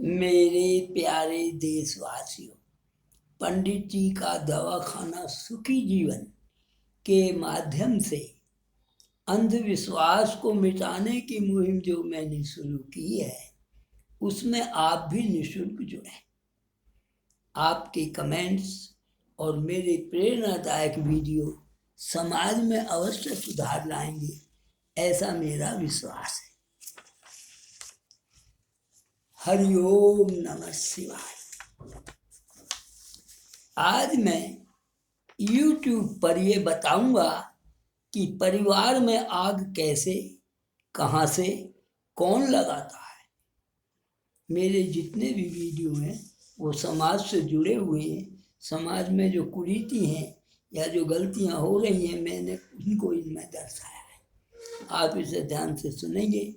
मेरे प्यारे देशवासियों, पंडित जी का दवाखाना सुखी जीवन के माध्यम से अंधविश्वास को मिटाने की मुहिम जो मैंने शुरू की है, उसमें आप भी निःशुल्क जुड़े। आपके कमेंट्स और मेरे प्रेरणादायक वीडियो समाज में अवश्य सुधार लाएंगे, ऐसा मेरा विश्वास है। हरिओम नमः शिवाय। आज मैं YouTube पर ये बताऊंगा कि परिवार में आग कैसे, कहाँ से, कौन लगाता है। मेरे जितने भी वीडियो हैं वो समाज से जुड़े हुए हैं। समाज में जो कुरीति हैं या जो गलतियां हो रही हैं, मैंने उनको इनमें दर्शाया है। आप इसे ध्यान से सुनेंगे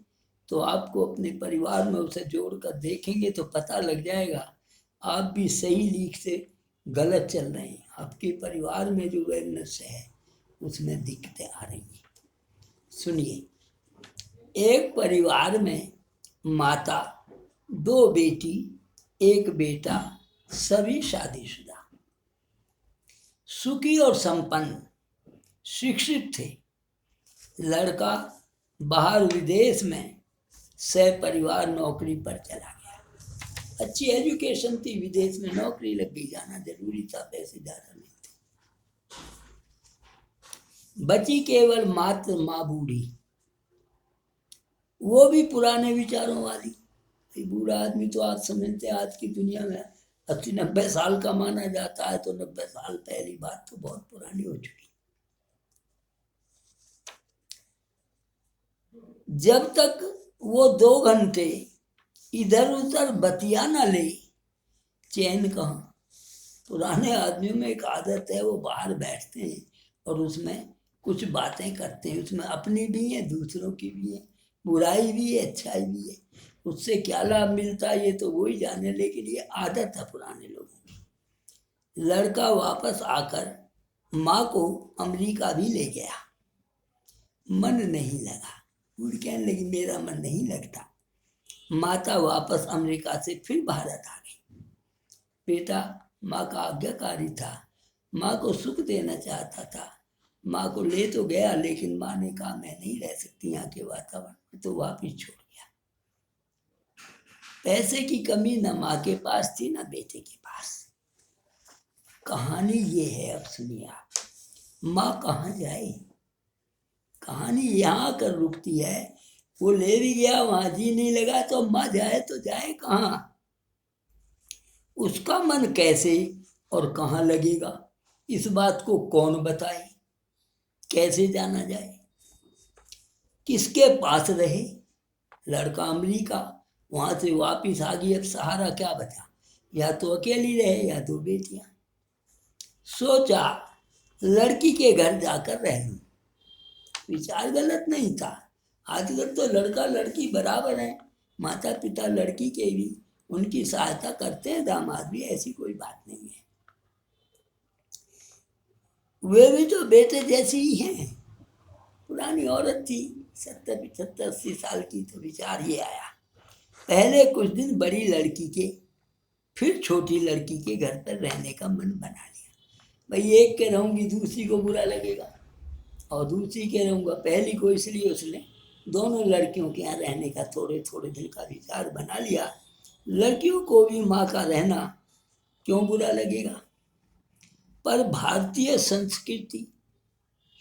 तो आपको अपने परिवार में उसे जोड़कर देखेंगे तो पता लग जाएगा आप भी सही लीक से गलत चल रहे हैं। आपके परिवार में जो अवेयरनेस है उसमें दिक्कतें आ रही हैं। सुनिए, एक परिवार में माता, 2 बेटी, 1 बेटा, सभी शादीशुदा, सुखी और संपन्न, शिक्षित थे। लड़का बाहर विदेश में सह परिवार नौकरी पर चला गया। अच्छी एजुकेशन थी, विदेश में नौकरी लग गई, जाना जरूरी था, पैसे ज्यादा नहीं थे। बची केवल मात्र माँ बूढ़ी, वो भी पुराने विचारों वाली। बूढ़ा आदमी तो आज समझते, आज की दुनिया में 80-90 साल का माना जाता है, तो 90 साल पहली बात तो बहुत पुरानी हो चुकी। जब तक वो 2 घंटे इधर उधर बतिया ना ले, चैन कहाँ। पुराने आदमियों में एक आदत है, वो बाहर बैठते हैं और उसमें कुछ बातें करते हैं। उसमें अपनी भी है, दूसरों की भी है, बुराई भी है, अच्छाई भी है। उससे क्या लाभ मिलता है ये तो वही जाने, लेकिन ये आदत है पुराने लोगों की। लड़का वापस आकर माँ को अमेरिका भी ले गया। मन नहीं लगा, बूढ़ी कहने लगी मेरा मन नहीं लगता। माता वापस अमेरिका से फिर भारत आ गई। बेटा माँ का आज्ञाकारी था, माँ को सुख देना चाहता था। माँ को ले तो गया, लेकिन माँ ने कहा मैं नहीं रह सकती यहाँ के वातावरण में, तो वापिस छोड़ गया। पैसे की कमी न माँ के पास थी न बेटे के पास। कहानी ये है, अब सुनिए आप। माँ कहाँ जाए, कहानी यहाँ आकर रुकती है। वो ले भी गया, वहां जी नहीं लगा, तो माँ जाए तो जाए कहाँ। उसका मन कैसे और कहाँ लगेगा, इस बात को कौन बताए, कैसे जाना जाए, किसके पास रहे। लड़का अमेरिका, वहां से वापिस आ गई। अब सहारा क्या बचा, या तो अकेली रहे या 2 बेटियां। सोचा लड़की के घर जाकर रह लूं। विचार गलत नहीं था। आजकल तो लड़का लड़की बराबर है, माता पिता लड़की के भी उनकी सहायता करते हैं, दामाद भी, ऐसी कोई बात नहीं है। वे भी तो बेटे जैसी ही हैं। पुरानी औरत थी, 70, 75, 80 साल की, तो विचार ये आया। पहले कुछ दिन बड़ी लड़की के, फिर छोटी लड़की के घर पर रहने का मन बना लिया। भाई एक के रहूंगी दूसरी को बुरा लगेगा, और दूसरी के रहूंगा पहली को, इसलिए उसने दोनों लड़कियों के यहाँ रहने का थोड़े थोड़े दिन का विचार बना लिया। लड़कियों को भी माँ का रहना क्यों बुरा लगेगा। पर भारतीय संस्कृति,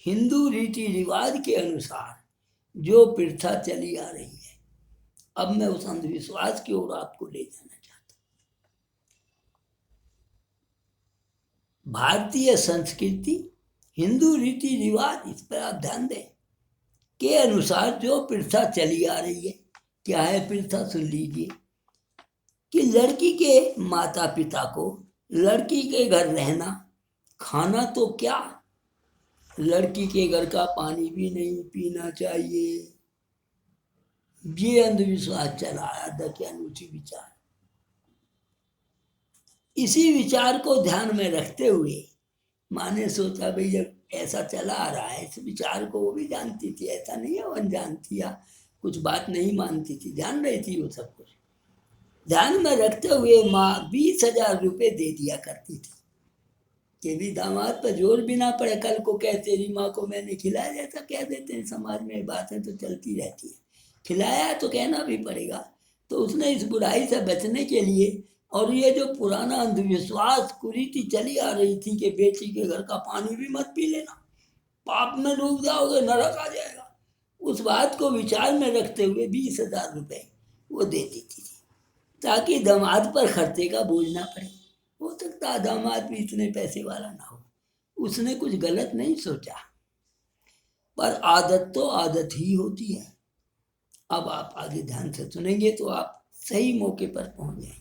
हिंदू रीति रिवाज के अनुसार जो प्रथा चली आ रही है, अब मैं उस अंधविश्वास की ओर आपको ले जाना चाहता हूं। भारतीय संस्कृति, हिंदू रीति रिवाज, इस पर आप ध्यान दें, के अनुसार जो प्रथा चली आ रही है। क्या है प्रथा, सुन लीजिए। कि लड़की के माता पिता को लड़की के घर रहना, खाना तो क्या, लड़की के घर का पानी भी नहीं पीना चाहिए। ये अंधविश्वास चला आया, दकियानूची विचार। इसी विचार को ध्यान में रखते हुए माँ ने सोचा भाई जब ऐसा चला आ रहा है, इस विचार को वो भी जानती थी, ऐसा नहीं है वो अनजान थी या कुछ बात नहीं मानती थी, जान रही थी वो सब कुछ। ध्यान में रखते हुए माँ 20,000 रुपये दे दिया करती थी कि भी दामाद पर जोर भी ना पड़े। कल को कह तेरी माँ को मैंने खिलाया, जैसा कह देते हैं समाज में, बातें तो चलती रहती है, खिलाया है तो कहना भी पड़ेगा। तो उसने इस बुराई से बचने के लिए, और ये जो पुराना अंधविश्वास कुरीति चली आ रही थी कि बेटी के घर का पानी भी मत पी लेना, पाप में डूब जाओगे, नरक आ जाएगा, उस बात को विचार में रखते हुए 20,000 रुपये वो दे देती थी ताकि दामाद पर खर्चे का बोझ ना पड़े। हो सकता है दामाद भी इतने पैसे वाला ना हो, उसने कुछ गलत नहीं सोचा, पर आदत तो आदत ही होती है। अब आप आगे ध्यान से सुनेंगे तो आप सही मौके पर पहुंच जाएंगे।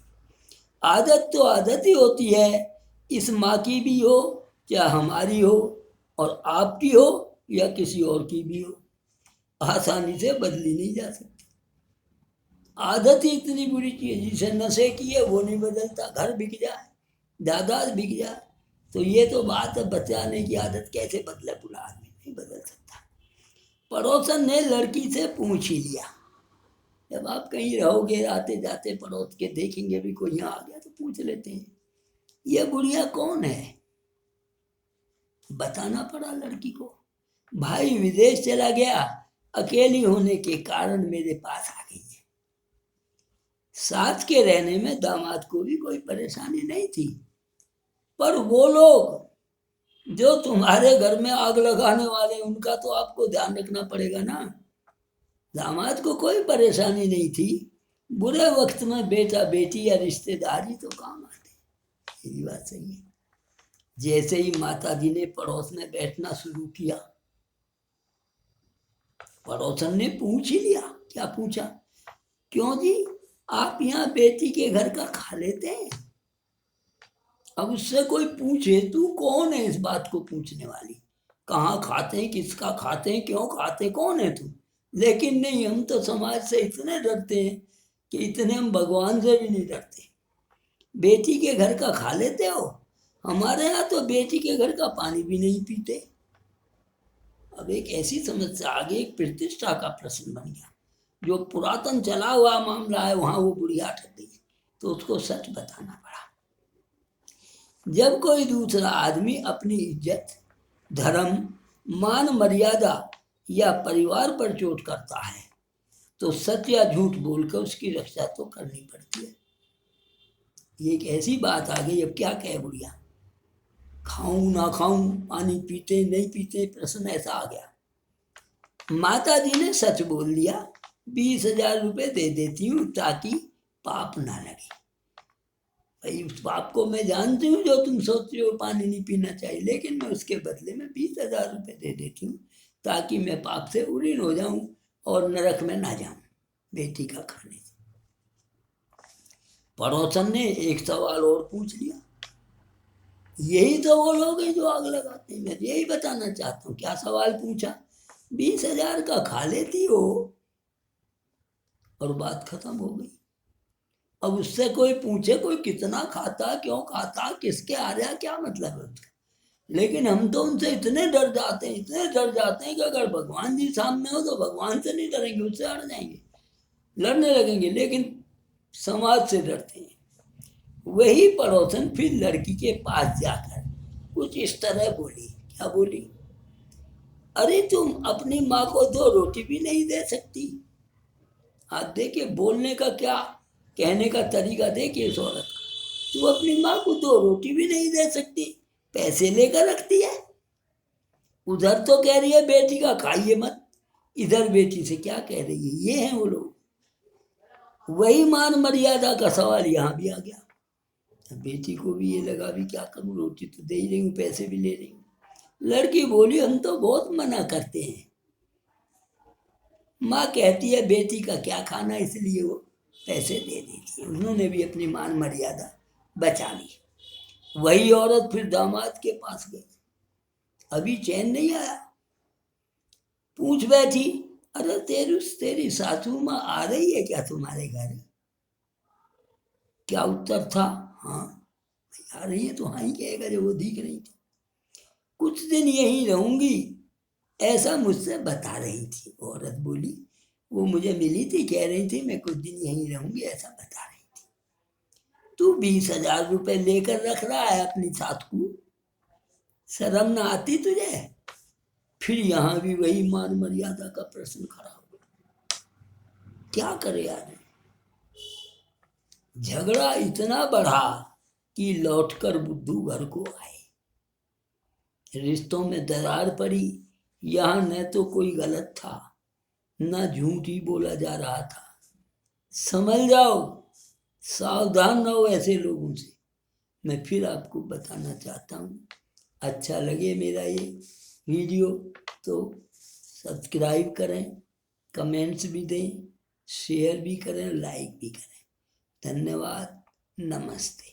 आदत तो आदत ही होती है, इस माँ की भी हो या हमारी हो, और आपकी हो या किसी और की भी हो, आसानी से बदली नहीं जा सकती। आदत ही इतनी बुरी चीज है, जिसे नशे की है वो नहीं बदलता, घर बिक जाए, जायदाद बिक जाए, तो ये तो बात है, बचाने की आदत कैसे बदले, बुरा आदमी नहीं बदल सकता। पड़ोसन ने लड़की से पूछ ही लिया। जब आप कहीं रहोगे, आते जाते पड़ोस के देखेंगे भी कोई यहाँ आ गया तो पूछ लेते हैं ये बुढ़िया कौन है। बताना पड़ा लड़की को, भाई विदेश चला गया, अकेली होने के कारण मेरे पास आ गई है। साथ के रहने में दामाद को भी कोई परेशानी नहीं थी, पर वो लोग जो तुम्हारे घर में आग लगाने वाले, उनका तो आपको ध्यान रखना पड़ेगा ना। दामाद को कोई परेशानी नहीं थी, बुरे वक्त में बेटा बेटी या रिश्तेदारी तो काम आते, यही बात सही है। जैसे ही माता जी ने पड़ोस में बैठना शुरू किया, पड़ोसन ने पूछ ही लिया। क्या पूछा? क्यों जी, आप यहाँ बेटी के घर का खा लेते हैं? अब उससे कोई पूछे तू कौन है इस बात को पूछने वाली, कहाँ खाते हैं, किसका खाते हैं, क्यों खाते, कौन है तू? लेकिन नहीं, हम तो समाज से इतने डरते हैं कि इतने हम भगवान से भी नहीं डरते। बेटी के घर का खा लेते हो? हमारे यहाँ तो बेटी के घर का पानी भी नहीं पीते। अब एक ऐसी समस्या आ गई, एक प्रतिष्ठा का प्रश्न बन गया। जो पुरातन चला हुआ मामला है वहां वो बुढ़िया अटक गई, तो उसको सच बताना पड़ा। जब कोई दूसरा आदमी अपनी इज्जत, धर्म, मान मर्यादा या परिवार पर चोट करता है तो सच या झूठ बोलकर उसकी रक्षा तो करनी पड़ती है। ये एक ऐसी बात आ गई, अब क्या कहे बुढ़िया, खाऊं ना खाऊं, पानी पीते नहीं पीते, प्रश्न ऐसा आ गया। माता जी ने सच बोल दिया, 20,000 रुपये दे देती हूँ ताकि पाप ना लगे। भाई उस पाप को मैं जानती हूँ जो तुम सोच रहे हो पानी नहीं पीना चाहिए, लेकिन मैं उसके बदले में 20,000 रुपये दे देती हूँ ताकि मैं पाप से उड़ीन हो जाऊं और नरक में ना जाऊं बेटी का खाने से। पड़ोसन ने एक सवाल और पूछ लिया। यही तो वो लोग हैं जो आग लगाते हैं, मैं यही बताना चाहता हूँ। क्या सवाल पूछा? 20,000 का खा लेती हो, और बात खत्म हो गई। अब उससे कोई पूछे कोई कितना खाता, क्यों खाता, किसके आ रहा, क्या मतलब है उसका। लेकिन हम तो उनसे इतने डर जाते हैं, इतने डर जाते हैं कि अगर भगवान जी सामने हो तो भगवान से नहीं डरेंगे, उससे हट जाएंगे, लड़ने लगेंगे, लेकिन समाज से डरते हैं। वही पड़ोसन फिर लड़की के पास जाकर कुछ इस तरह बोली। क्या बोली? अरे तुम अपनी माँ को 2 रोटी भी नहीं दे सकती? हाथ देखिए बोलने का क्या, कहने का तरीका देखिए इस औरत का। तू अपनी माँ को 2 रोटी भी नहीं दे सकती, पैसे लेकर रखती है। उधर तो कह रही है बेटी का खाइए मत, इधर बेटी से क्या कह रही है। ये हैं वो लोग। वही मान मर्यादा का सवाल यहाँ भी आ गया। बेटी को भी ये लगा भी क्या करूं, रोटी तो दे ही रही हूँ, पैसे भी ले रही हूँ। लड़की बोली हम तो बहुत मना करते हैं। माँ कहती है बेटी का क्या खाना, इसलिए वो पैसे दे देती है। उन्होंने भी अपनी मान मर्यादा बचा ली। वही औरत फिर दामाद के पास गई, अभी चैन नहीं आया, पूछ बैठी, अरे तेरी सासू माँ आ रही है क्या तुम्हारे घर? क्या उत्तर था? हाँ आ रही है, तो हाँ ही कहेगा जब वो दिख रही थी। कुछ दिन यहीं रहूंगी ऐसा मुझसे बता रही थी। औरत बोली वो मुझे मिली थी, कह रही थी मैं कुछ दिन यहीं रहूंगी, ऐसा बता रही थी। तू 20,000 रुपए लेकर रख रहा है अपनी साथ को, शर्म ना आती तुझे? फिर यहां भी वही मान मर्यादा का प्रश्न खड़ा हो। क्या करे आदमी? झगड़ा इतना बढ़ा कि लौटकर बुद्धू घर को आए। रिश्तों में दरार पड़ी। यहां न तो कोई गलत था, न झूठ ही बोला जा रहा था। समझ जाओ, सावधान रहो ऐसे लोगों से। मैं फिर आपको बताना चाहता हूँ, अच्छा लगे मेरा ये वीडियो तो सब्सक्राइब करें, कमेंट्स भी दें, शेयर भी करें, लाइक भी करें। धन्यवाद, नमस्ते।